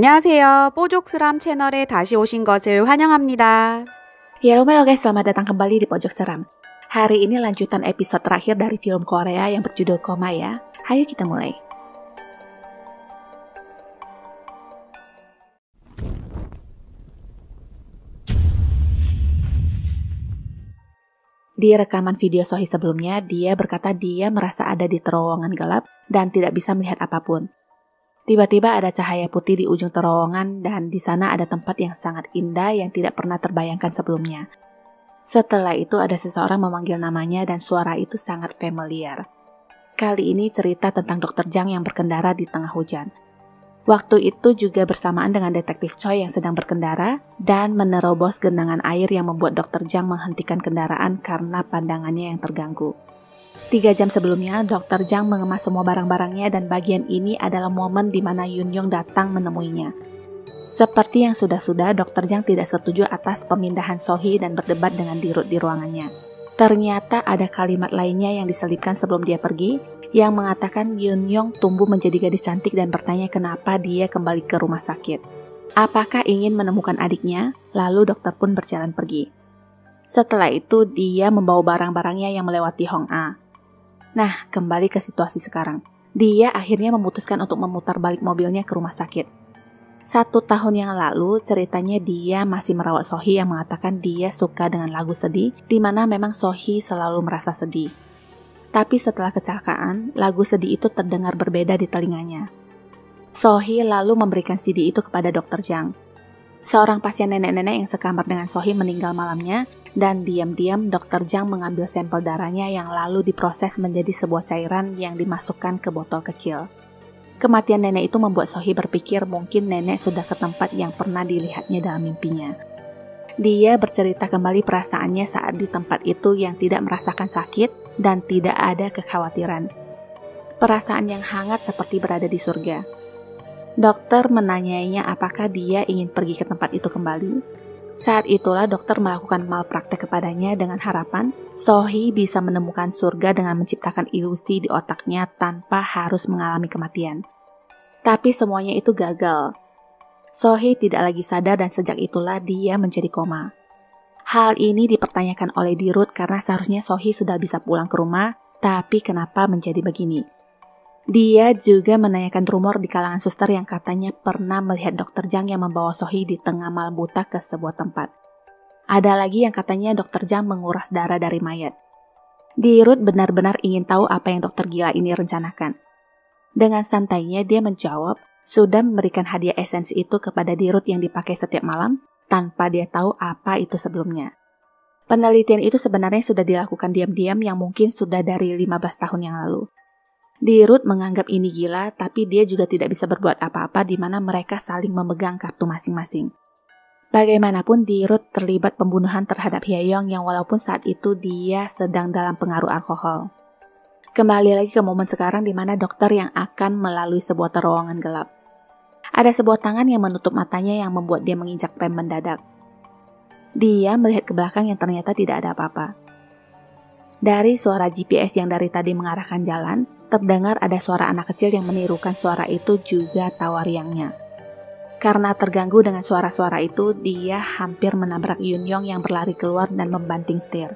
안녕하세요. 뽀족스람 채널에 다시 오신 것을 환영합니다. Halo guys, selamat datang kembali di Pojok Seram. Hari ini lanjutan episode terakhir dari film Korea yang berjudul Koma ya. Hayo kita mulai. Di rekaman video Sohee sebelumnya, dia berkata dia merasa ada di terowongan gelap dan tidak bisa melihat apapun. Tiba-tiba ada cahaya putih di ujung terowongan dan di sana ada tempat yang sangat indah yang tidak pernah terbayangkan sebelumnya. Setelah itu ada seseorang memanggil namanya dan suara itu sangat familiar. Kali ini cerita tentang Dr. Jang yang berkendara di tengah hujan. Waktu itu juga bersamaan dengan detektif Choi yang sedang berkendara dan menerobos genangan air yang membuat Dr. Jang menghentikan kendaraan karena pandangannya yang terganggu. 3 jam sebelumnya, Dr. Jang mengemas semua barang-barangnya dan bagian ini adalah momen di mana Yoon Young datang menemuinya. Seperti yang sudah-sudah, Dr. Jang tidak setuju atas pemindahan Sohee dan berdebat dengan Dirut di ruangannya. Ternyata ada kalimat lainnya yang diselipkan sebelum dia pergi, yang mengatakan Yoon Young tumbuh menjadi gadis cantik dan bertanya kenapa dia kembali ke rumah sakit. Apakah ingin menemukan adiknya? Lalu dokter pun berjalan pergi. Setelah itu, dia membawa barang-barangnya yang melewati Hong A. Nah, kembali ke situasi sekarang. Dia akhirnya memutuskan untuk memutar balik mobilnya ke rumah sakit. 1 tahun yang lalu, ceritanya dia masih merawat Sohee yang mengatakan dia suka dengan lagu sedih, di mana memang Sohee selalu merasa sedih. Tapi setelah kecelakaan, lagu sedih itu terdengar berbeda di telinganya. Sohee lalu memberikan CD itu kepada Dr. Jang. Seorang pasien nenek-nenek yang sekamar dengan Sohee meninggal malamnya, dan diam-diam Dr. Jang mengambil sampel darahnya yang lalu diproses menjadi sebuah cairan yang dimasukkan ke botol kecil. Kematian nenek itu membuat Sohee berpikir mungkin nenek sudah ke tempat yang pernah dilihatnya dalam mimpinya. Dia bercerita kembali perasaannya saat di tempat itu yang tidak merasakan sakit dan tidak ada kekhawatiran. Perasaan yang hangat seperti berada di surga. Dokter menanyainya apakah dia ingin pergi ke tempat itu kembali. Saat itulah dokter melakukan malpraktek kepadanya dengan harapan Sohee bisa menemukan surga dengan menciptakan ilusi di otaknya tanpa harus mengalami kematian. Tapi semuanya itu gagal. Sohee tidak lagi sadar dan sejak itulah dia menjadi koma. Hal ini dipertanyakan oleh Dirut karena seharusnya Sohee sudah bisa pulang ke rumah, tapi kenapa menjadi begini? Dia juga menanyakan rumor di kalangan suster yang katanya pernah melihat Dr. Jang yang membawa Sohee di tengah malam buta ke sebuah tempat. Ada lagi yang katanya Dr. Jang menguras darah dari mayat. Dirut benar-benar ingin tahu apa yang dokter gila ini rencanakan. Dengan santainya dia menjawab, sudah memberikan hadiah esensi itu kepada Dirut yang dipakai setiap malam, tanpa dia tahu apa itu sebelumnya. Penelitian itu sebenarnya sudah dilakukan diam-diam yang mungkin sudah dari 15 tahun yang lalu. Dirut menganggap ini gila, tapi dia juga tidak bisa berbuat apa-apa di mana mereka saling memegang kartu masing-masing. Bagaimanapun Dirut terlibat pembunuhan terhadap Hye-young yang walaupun saat itu dia sedang dalam pengaruh alkohol. Kembali lagi ke momen sekarang di mana dokter yang akan melalui sebuah terowongan gelap. Ada sebuah tangan yang menutup matanya yang membuat dia menginjak rem mendadak. Dia melihat ke belakang yang ternyata tidak ada apa-apa. Dari suara GPS yang dari tadi mengarahkan jalan, terdengar ada suara anak kecil yang menirukan suara itu juga tawa riangnya. Karena terganggu dengan suara-suara itu, dia hampir menabrak Yoon Young yang berlari keluar dan membanting setir.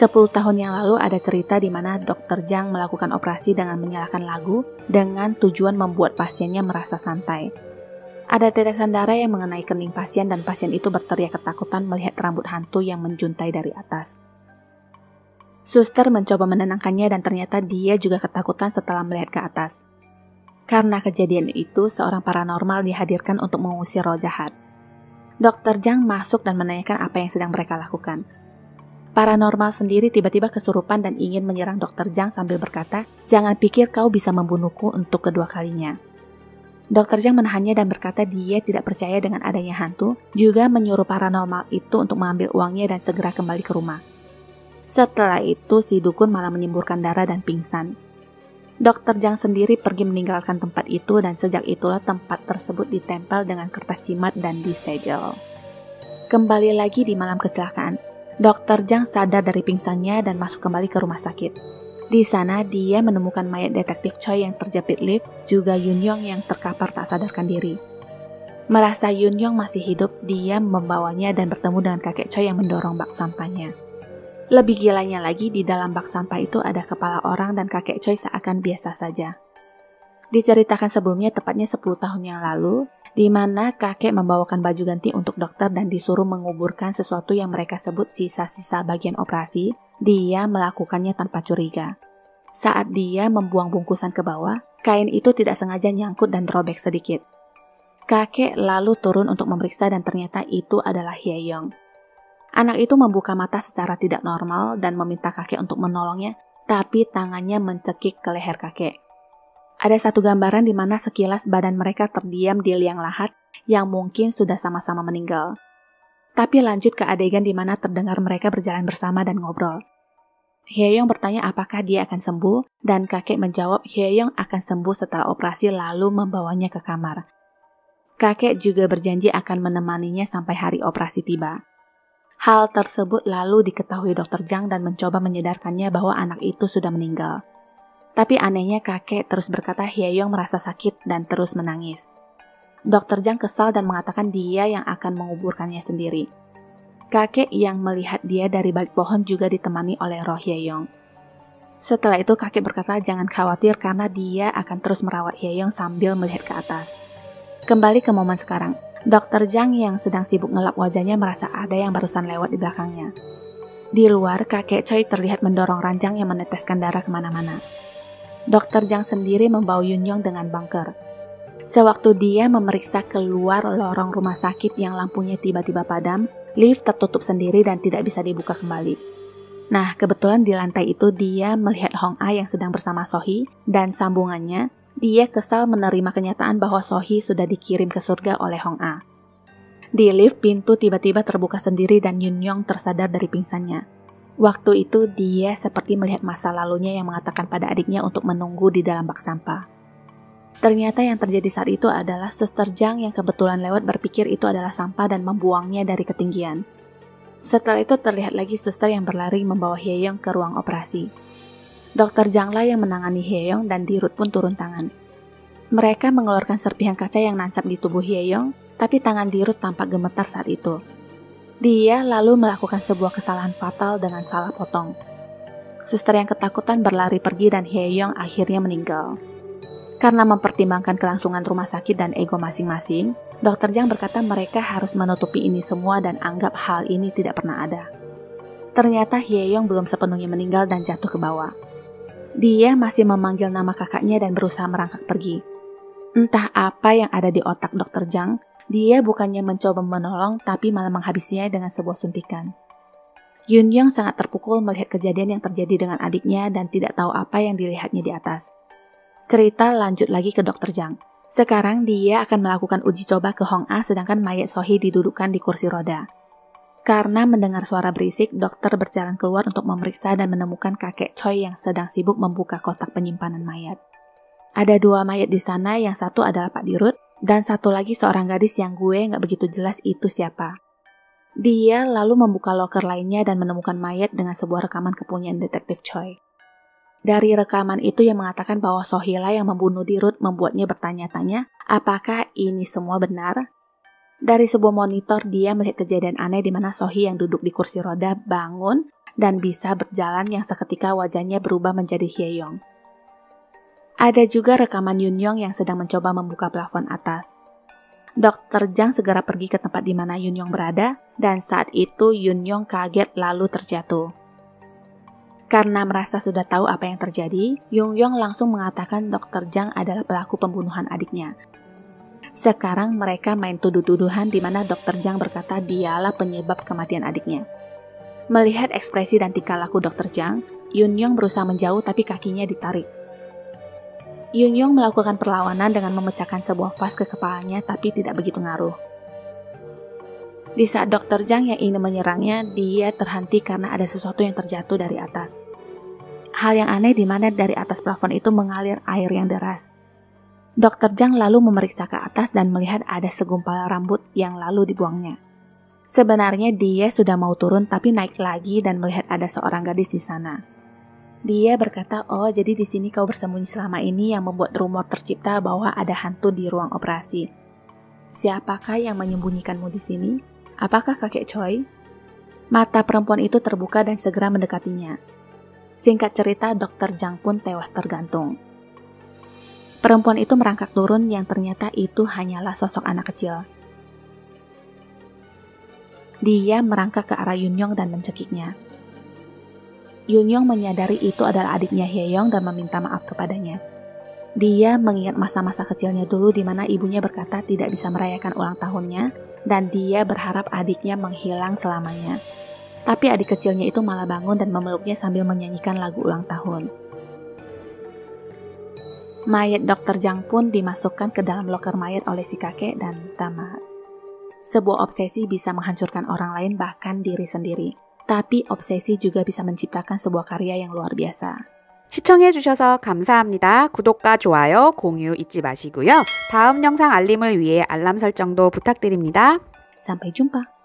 10 tahun yang lalu ada cerita di mana Dr. Jang melakukan operasi dengan menyalakan lagu dengan tujuan membuat pasiennya merasa santai. Ada tetesan darah yang mengenai kening pasien dan pasien itu berteriak ketakutan melihat rambut hantu yang menjuntai dari atas. Suster mencoba menenangkannya dan ternyata dia juga ketakutan setelah melihat ke atas. Karena kejadian itu, seorang paranormal dihadirkan untuk mengusir roh jahat. Dr. Jang masuk dan menanyakan apa yang sedang mereka lakukan. Paranormal sendiri tiba-tiba kesurupan dan ingin menyerang Dr. Jang sambil berkata, "Jangan pikir kau bisa membunuhku untuk kedua kalinya." Dr. Jang menahannya dan berkata dia tidak percaya dengan adanya hantu, juga menyuruh paranormal itu untuk mengambil uangnya dan segera kembali ke rumah. Setelah itu, si dukun malah menyemburkan darah dan pingsan. Dr. Jang sendiri pergi meninggalkan tempat itu dan sejak itulah tempat tersebut ditempel dengan kertas jimat dan disegel. Kembali lagi di malam kecelakaan, Dr. Jang sadar dari pingsannya dan masuk kembali ke rumah sakit. Di sana dia menemukan mayat detektif Choi yang terjepit lift, juga Yunyong yang terkapar tak sadarkan diri. Merasa Yunyong masih hidup, dia membawanya dan bertemu dengan kakek Choi yang mendorong bak sampahnya. Lebih gilanya lagi, di dalam bak sampah itu ada kepala orang dan kakek Choi seakan biasa saja. Diceritakan sebelumnya, tepatnya 10 tahun yang lalu, di mana kakek membawakan baju ganti untuk dokter dan disuruh menguburkan sesuatu yang mereka sebut sisa-sisa bagian operasi. Dia melakukannya tanpa curiga. Saat dia membuang bungkusan ke bawah, kain itu tidak sengaja nyangkut dan robek sedikit. Kakek lalu turun untuk memeriksa dan ternyata itu adalah Hae-young. Anak itu membuka mata secara tidak normal dan meminta kakek untuk menolongnya, tapi tangannya mencekik ke leher kakek. Ada satu gambaran di mana sekilas badan mereka terdiam di liang lahat yang mungkin sudah sama-sama meninggal. Tapi lanjut ke adegan di mana terdengar mereka berjalan bersama dan ngobrol. Hae-young bertanya apakah dia akan sembuh, dan kakek menjawab Hae-young akan sembuh setelah operasi lalu membawanya ke kamar. Kakek juga berjanji akan menemaninya sampai hari operasi tiba. Hal tersebut lalu diketahui Dr. Jang dan mencoba menyadarkannya bahwa anak itu sudah meninggal. Tapi anehnya kakek terus berkata Hae-young merasa sakit dan terus menangis. Dr. Jang kesal dan mengatakan dia yang akan menguburkannya sendiri. Kakek yang melihat dia dari balik pohon juga ditemani oleh roh Hae-young. Setelah itu kakek berkata jangan khawatir karena dia akan terus merawat Hae-young sambil melihat ke atas. Kembali ke momen sekarang, Dr. Jang yang sedang sibuk ngelap wajahnya merasa ada yang barusan lewat di belakangnya. Di luar, kakek Choi terlihat mendorong ranjang yang meneteskan darah kemana-mana. Dr. Jang sendiri membawa Yunyong dengan bunker. Sewaktu dia memeriksa keluar lorong rumah sakit yang lampunya tiba-tiba padam, lift tertutup sendiri dan tidak bisa dibuka kembali. Nah, kebetulan di lantai itu dia melihat Hong Ah yang sedang bersama Sohee dan sambungannya, dia kesal menerima kenyataan bahwa Sohee sudah dikirim ke surga oleh Hong Ah. Di lift, pintu tiba-tiba terbuka sendiri dan Yunyong tersadar dari pingsannya. Waktu itu dia seperti melihat masa lalunya yang mengatakan pada adiknya untuk menunggu di dalam bak sampah. Ternyata yang terjadi saat itu adalah Suster Jang yang kebetulan lewat berpikir itu adalah sampah dan membuangnya dari ketinggian. Setelah itu terlihat lagi suster yang berlari membawa Hae-young ke ruang operasi. Dr. Jang lah yang menangani Hae-young dan Dirut pun turun tangan. Mereka mengeluarkan serpihan kaca yang nancap di tubuh Hae-young, tapi tangan Dirut tampak gemetar saat itu. Dia lalu melakukan sebuah kesalahan fatal dengan salah potong. Suster yang ketakutan berlari pergi dan Hae-young akhirnya meninggal. Karena mempertimbangkan kelangsungan rumah sakit dan ego masing-masing, Dr. Jang berkata mereka harus menutupi ini semua dan anggap hal ini tidak pernah ada. Ternyata Hae-young belum sepenuhnya meninggal dan jatuh ke bawah. Dia masih memanggil nama kakaknya dan berusaha merangkak pergi. Entah apa yang ada di otak Dr. Jang, dia bukannya mencoba menolong tapi malah menghabisinya dengan sebuah suntikan. Yunyong sangat terpukul melihat kejadian yang terjadi dengan adiknya dan tidak tahu apa yang dilihatnya di atas. Cerita lanjut lagi ke Dr. Jang. Sekarang dia akan melakukan uji coba ke Hong Ah sedangkan mayat Sohee didudukkan di kursi roda. Karena mendengar suara berisik, dokter berjalan keluar untuk memeriksa dan menemukan kakek Choi yang sedang sibuk membuka kotak penyimpanan mayat. Ada 2 mayat di sana, yang satu adalah Pak Dirut, dan satu lagi seorang gadis yang gue nggak begitu jelas itu siapa. Dia lalu membuka loker lainnya dan menemukan mayat dengan sebuah rekaman kepunyaan detektif Choi. Dari rekaman itu yang mengatakan bahwa Sohee lah yang membunuh Dirut membuatnya bertanya-tanya, apakah ini semua benar? Dari sebuah monitor dia melihat kejadian aneh di mana Sohee yang duduk di kursi roda bangun dan bisa berjalan yang seketika wajahnya berubah menjadi Hae-young. Ada juga rekaman Yunyong yang sedang mencoba membuka plafon atas. Dr. Jang segera pergi ke tempat di mana Yunyong berada, dan saat itu Yunyong kaget lalu terjatuh. Karena merasa sudah tahu apa yang terjadi, Yunyong langsung mengatakan Dr. Jang adalah pelaku pembunuhan adiknya. Sekarang mereka main tuduh-tuduhan di mana Dr. Jang berkata dialah penyebab kematian adiknya. Melihat ekspresi dan tingkah laku Dr. Jang, Yunyong berusaha menjauh tapi kakinya ditarik. Yunyong melakukan perlawanan dengan memecahkan sebuah vas ke kepalanya tapi tidak begitu ngaruh. Di saat Dr. Jang yang ingin menyerangnya, dia terhenti karena ada sesuatu yang terjatuh dari atas. Hal yang aneh di mana dari atas plafon itu mengalir air yang deras. Dr. Jang lalu memeriksa ke atas dan melihat ada segumpal rambut yang lalu dibuangnya. Sebenarnya dia sudah mau turun tapi naik lagi dan melihat ada seorang gadis di sana. Dia berkata, oh jadi di sini kau bersembunyi selama ini yang membuat rumor tercipta bahwa ada hantu di ruang operasi. Siapakah yang menyembunyikanmu di sini? Apakah kakek Choi? Mata perempuan itu terbuka dan segera mendekatinya. Singkat cerita, Dr. Jang pun tewas tergantung. Perempuan itu merangkak turun yang ternyata itu hanyalah sosok anak kecil. Dia merangkak ke arah Yunyong dan mencekiknya. Yunyong menyadari itu adalah adiknya Hyeong dan meminta maaf kepadanya. Dia mengingat masa-masa kecilnya dulu di mana ibunya berkata tidak bisa merayakan ulang tahunnya dan dia berharap adiknya menghilang selamanya. Tapi adik kecilnya itu malah bangun dan memeluknya sambil menyanyikan lagu ulang tahun. Mayat Dr. Jang pun dimasukkan ke dalam loker mayat oleh si kakek dan Tama. Sebuah obsesi bisa menghancurkan orang lain bahkan diri sendiri. Tapi obsesi juga bisa menciptakan sebuah karya yang luar biasa. 시청해주셔서 감사합니다. 구독과 좋아요, 공유 잊지 마시고요. 다음 영상 알림을 위해 알람 설정도 부탁드립니다. Sampai jumpa.